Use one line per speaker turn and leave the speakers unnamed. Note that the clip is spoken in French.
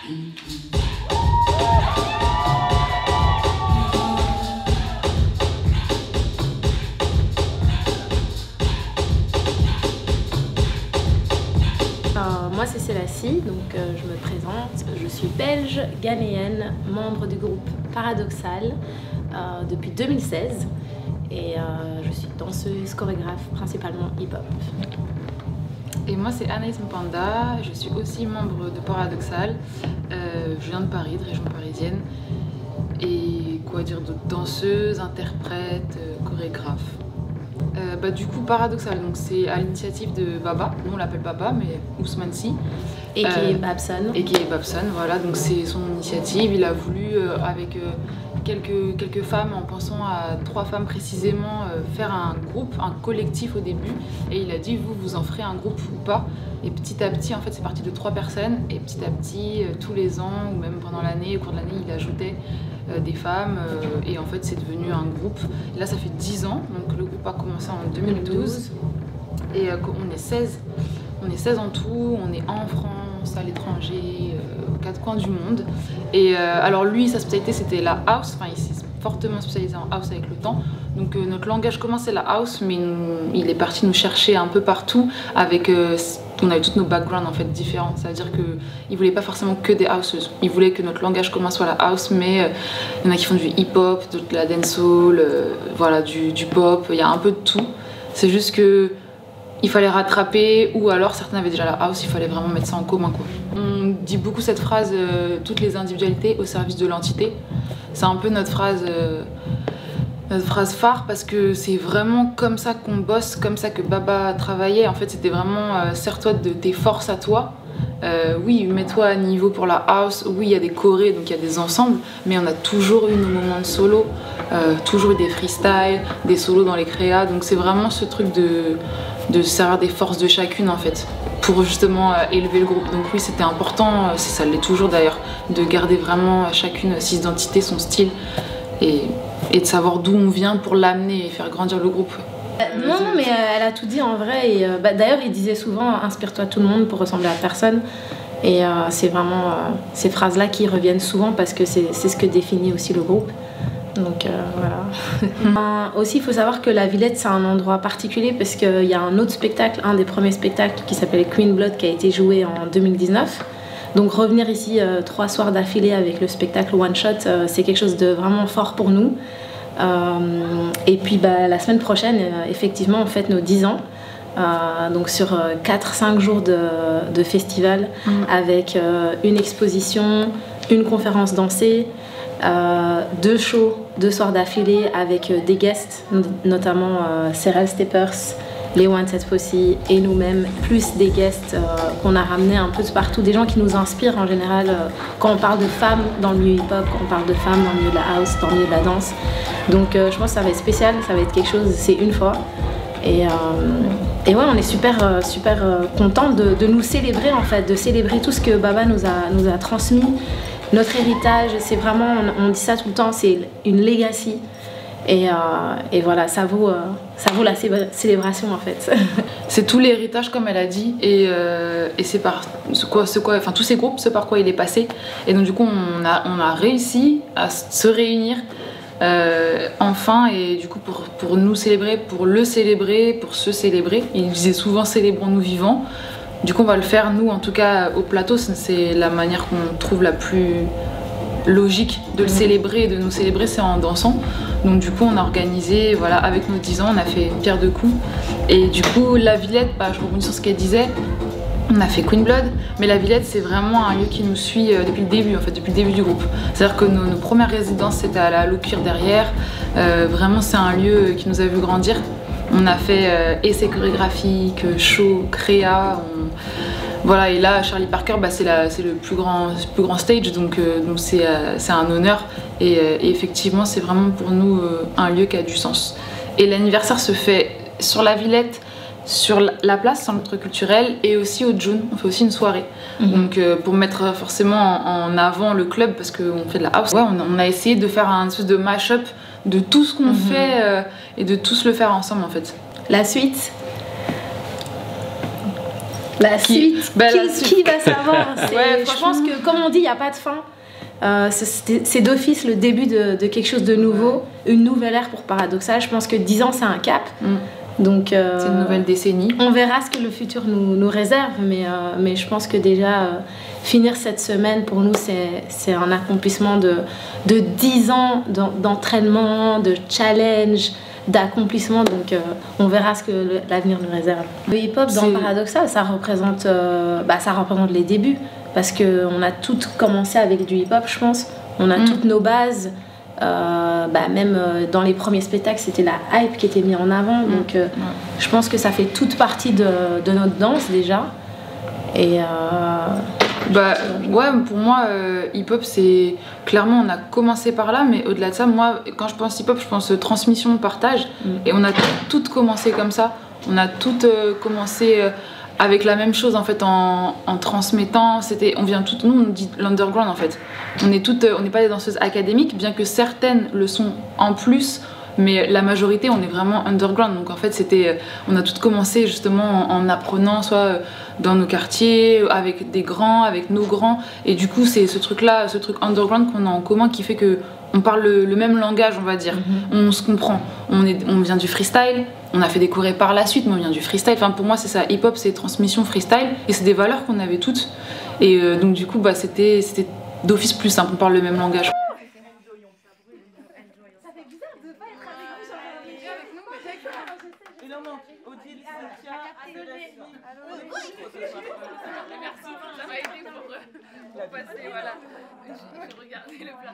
Moi c'est Célassie, donc je me présente. Je suis belge, ghanéenne, membre du groupe Paradoxal depuis 2016 et je suis danseuse, chorégraphe, principalement hip-hop.
Et moi c'est Anaïs Mpanda, je suis aussi membre de Paradoxal. Je viens de Paris, de région parisienne. Et quoi dire d'autre? Danseuse, interprète, chorégraphe. Du coup Paradoxal, c'est à l'initiative de Baba, nous on l'appelle Baba mais Ousmane Sy.
Et qui est Babson.
Et qui est Babson, voilà, donc c'est son initiative. Il a voulu avec quelques femmes, en pensant à 3 femmes précisément, faire un groupe, un collectif au début. Et il a dit vous en ferez un groupe ou pas. Et petit à petit, en fait c'est parti de 3 personnes. Et petit à petit, tous les ans ou même pendant l'année, au cours de l'année, il ajoutait des femmes et en fait c'est devenu un groupe. Et là ça fait 10 ans, donc le groupe a commencé en 2012 et on est 16 en tout, on est en France, à l'étranger, aux 4 coins du monde. Et alors lui, sa spécialité c'était la house, enfin il s'est fortement spécialisé en house avec le temps. Donc notre langage commun c'est la house, mais il est parti nous chercher un peu partout avec on avait tous nos backgrounds en fait différents. Ça veut dire qu'il voulait pas forcément que des houseuses. Il voulait que notre langage commun soit la house, mais il y en a qui font du hip-hop, d'autres de la dancehall, voilà, du pop. Il y a un peu de tout. C'est juste que il fallait rattraper, ou alors certains avaient déjà la house, il fallait vraiment mettre ça en commun, quoi. On dit beaucoup cette phrase, toutes les individualités au service de l'entité. C'est un peu notre phrase phare, parce que c'est vraiment comme ça qu'on bosse, comme ça que Baba travaillait. En fait, c'était vraiment sers-toi de tes forces à toi. Oui, mets-toi à niveau pour la house. Oui, il y a des chorés, donc il y a des ensembles, mais on a toujours eu nos moments de solo, toujours eu des freestyles, des solos dans les créas. Donc c'est vraiment ce truc de servir des forces de chacune en fait, pour justement élever le groupe. Donc oui, c'était important, ça l'est toujours d'ailleurs, de garder vraiment chacune ses identités, son style, et de savoir d'où on vient pour l'amener et faire grandir le groupe.
Non, mais elle a tout dit en vrai. Et, d'ailleurs, il disait souvent « inspire-toi tout le monde pour ressembler à personne ». Et c'est vraiment ces phrases-là qui reviennent souvent parce que c'est ce que définit aussi le groupe. Donc voilà. Aussi, il faut savoir que la Villette, c'est un endroit particulier parce qu'il y a un autre spectacle, un des premiers spectacles qui s'appelle Queen Blood, qui a été joué en 2019. Donc revenir ici 3 soirs d'affilée avec le spectacle One Shot, c'est quelque chose de vraiment fort pour nous. Et puis la semaine prochaine, effectivement, on fête nos 10 ans. Donc sur 4-5 jours de festival, avec une exposition, une conférence dansée, 2 shows, 2 soirs d'affilée avec des guests, notamment Serrel Steppers, les One Set Posse et nous-mêmes, plus des guests qu'on a ramenés un peu de partout, des gens qui nous inspirent en général. Quand on parle de femmes dans le milieu hip-hop, quand on parle de femmes dans le milieu de la house, dans le milieu de la danse. Donc je pense que ça va être spécial, ça va être quelque chose, c'est une fois. Et ouais, on est super contents de nous célébrer en fait, de célébrer tout ce que Baba nous a transmis. Notre héritage, c'est vraiment, on dit ça tout le temps, c'est une legacy. Et voilà, ça vaut la célébration en fait.
C'est tout l'héritage comme elle a dit, et c'est par enfin tous ces groupes, ce par quoi il est passé. Et donc du coup on a réussi à se réunir enfin, et du coup pour nous célébrer, pour le célébrer, pour se célébrer. Il disait souvent célébrons-nous vivants. Du coup on va le faire nous, en tout cas au plateau, c'est la manière qu'on trouve la plus logique de le célébrer et de nous célébrer, c'est en dansant. Donc du coup on a organisé, voilà, avec nos 10 ans, on a fait une pierre deux coups. Et du coup la Villette, je rebondis sur ce qu'elle disait, on a fait Queen Blood, mais la Villette c'est vraiment un lieu qui nous suit depuis le début, en fait, depuis le début du groupe. C'est-à-dire que nos premières résidences c'était à la Locuire derrière, vraiment c'est un lieu qui nous a vu grandir. On a fait essais chorégraphiques, show, créa, voilà, et là Charlie Parker, c'est le plus grand stage, donc c'est un honneur, et effectivement c'est vraiment pour nous un lieu qui a du sens. Et l'anniversaire se fait sur la Villette, sur la place, centre culturel, et aussi au June, on fait aussi une soirée. Donc pour mettre forcément en avant le club, parce qu'on fait de la house. Ouais, on a essayé de faire un espèce de mash-up de tout ce qu'on fait et de tous le faire ensemble en fait.
La suite, La suite,
la
qui va savoir?
Ouais,
je pense que, comme on dit, il n'y a pas de fin. C'est d'office le début de quelque chose de nouveau, une nouvelle ère pour Paradoxa. Je pense que 10 ans, c'est un cap. Donc,
c'est une nouvelle décennie.
On verra ce que le futur nous réserve, mais je pense que déjà, finir cette semaine, pour nous, c'est un accomplissement de 10 ans d'entraînement, de challenge, d'accomplissement. Donc, on verra ce que l'avenir nous réserve. Le hip-hop dans Paradoxa, ça représente les débuts. Parce qu'on a toutes commencé avec du hip-hop, je pense. On a toutes nos bases. Même dans les premiers spectacles, c'était la hype qui était mise en avant. Donc, je pense que ça fait toute partie de notre danse déjà. Et
ouais, pour moi, hip-hop, c'est clairement, on a commencé par là, mais au-delà de ça, moi, quand je pense hip-hop, je pense transmission, partage. Et on a toutes commencé comme ça. On a toutes commencé avec la même chose en fait, en transmettant. On vient toutes, nous on dit l'underground en fait. On n'est pas des danseuses académiques, bien que certaines le sont en plus, mais la majorité on est vraiment underground. Donc en fait on a toutes commencé justement en apprenant, soit dans nos quartiers, avec des grands, avec nos grands, et du coup c'est ce truc underground qu'on a en commun qui fait que on parle le même langage, on va dire. On se comprend. On vient du freestyle. On a fait des chorés par la suite, mais on vient du freestyle. Enfin, pour moi, c'est ça. Hip-hop, c'est transmission freestyle. Et c'est des valeurs qu'on avait toutes. Et donc, du coup, c'était d'office plus simple. On parle le même langage.
Voilà. Je regardais le plat.